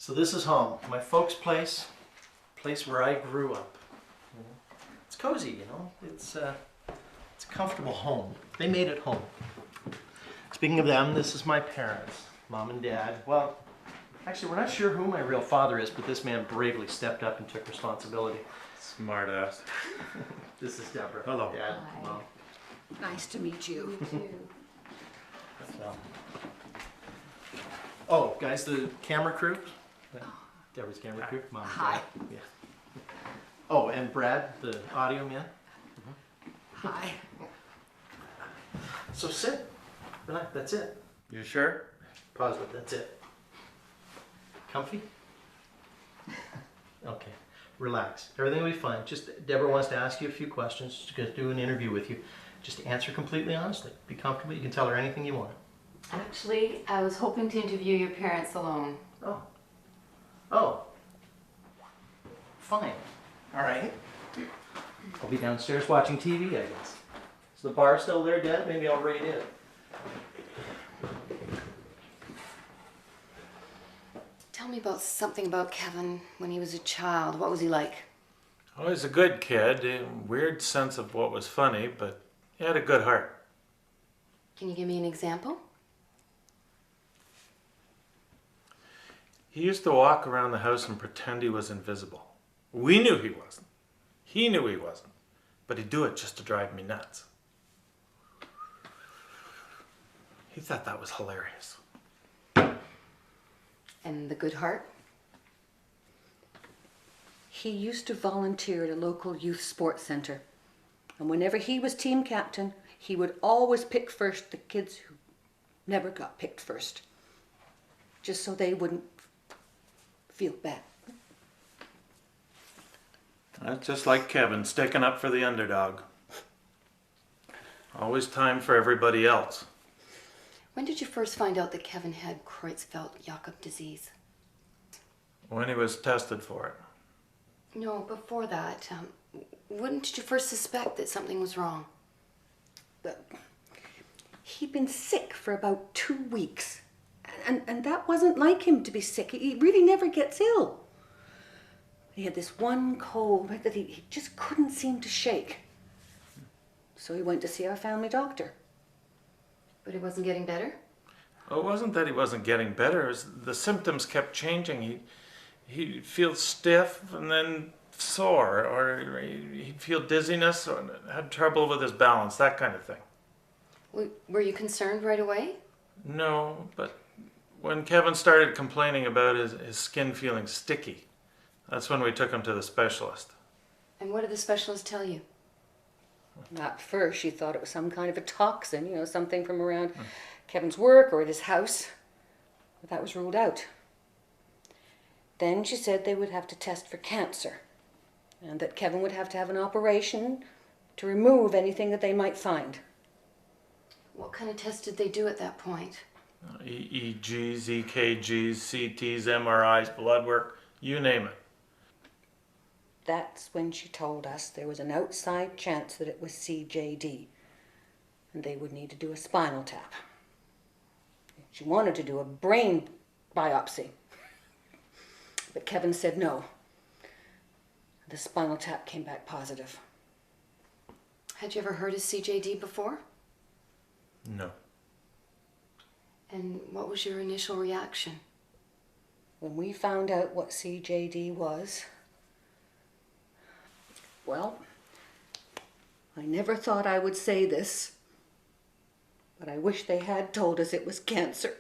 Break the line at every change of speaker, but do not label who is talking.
So this is home, my folks' place where I grew up. It's cozy, you know. It's a comfortable home. They made it home. Speaking of them, this is my parents, Mom and Dad. Well, actually, we're not sure who my real father is, but this man bravely stepped up and took responsibility.
Smart ass.
This is Deborah.
Hello.
Dad,
Hi.
Mom.
Nice to meet you.
You too.
So. Oh, guys, the camera crew. Deborah's camera crew. Mom and
Hi.
Dad. Yeah. Oh, and Brad, the audio man.
Hi.
So sit. Relax. That's it.
You sure?
Positive. That's it. Comfy? Okay. Relax. Everything will be fine. Just Deborah wants to ask you a few questions. She's going to do an interview with you. Just answer completely honestly. Be comfortable. You can tell her anything you want.
Actually, I was hoping to interview your parents alone.
Oh. Oh. Fine. All right. I'll be downstairs watching TV, I guess. Is the bar still there, Dad? Maybe I'll raid it.
Tell me about something about Kevin when he was a child. What was he like?
Oh, he's a good kid. A weird sense of what was funny, but he had a good heart.
Can you give me an example?
He used to walk around the house and pretend he was invisible. We knew he wasn't. He knew he wasn't. But he'd do it just to drive me nuts. He thought that was hilarious.
And the good heart?
He used to volunteer at a local youth sports center. And whenever he was team captain, he would always pick first the kids who never got picked first. Just so they wouldn't feel bad.
That's just like Kevin, sticking up for the underdog. Always time for everybody else.
When did you first find out that Kevin had Creutzfeldt-Jakob disease?
When he was tested for it.
No, before that. When did you first suspect that something was wrong?
He'd been sick for about 2 weeks. And that wasn't like him to be sick. He really never gets ill. He had this one cold that he just couldn't seem to shake. So he went to see our family doctor.
But he wasn't getting better?
Well, it wasn't that he wasn't getting better. It was the symptoms kept changing. He'd feel stiff and then sore, or he'd feel dizziness or had trouble with his balance, that kind of thing.
Were you concerned right away?
No, but when Kevin started complaining about his skin feeling sticky, that's when we took him to the specialist.
And what did the specialist tell you?
At first, she thought it was some kind of a toxin, something from around Kevin's work or at his house. But that was ruled out. Then she said they would have to test for cancer, and that Kevin would have to have an operation to remove anything that they might find.
What kind of test did they do at that point?
EEGs, EKGs, CTs, MRIs, blood work, you name it.
That's when she told us there was an outside chance that it was CJD, and they would need to do a spinal tap. She wanted to do a brain biopsy, but Kevin said no. The spinal tap came back positive.
Had you ever heard of CJD before?
No.
And what was your initial reaction?
When we found out what CJD was, well, I never thought I would say this, but I wish they had told us it was cancer.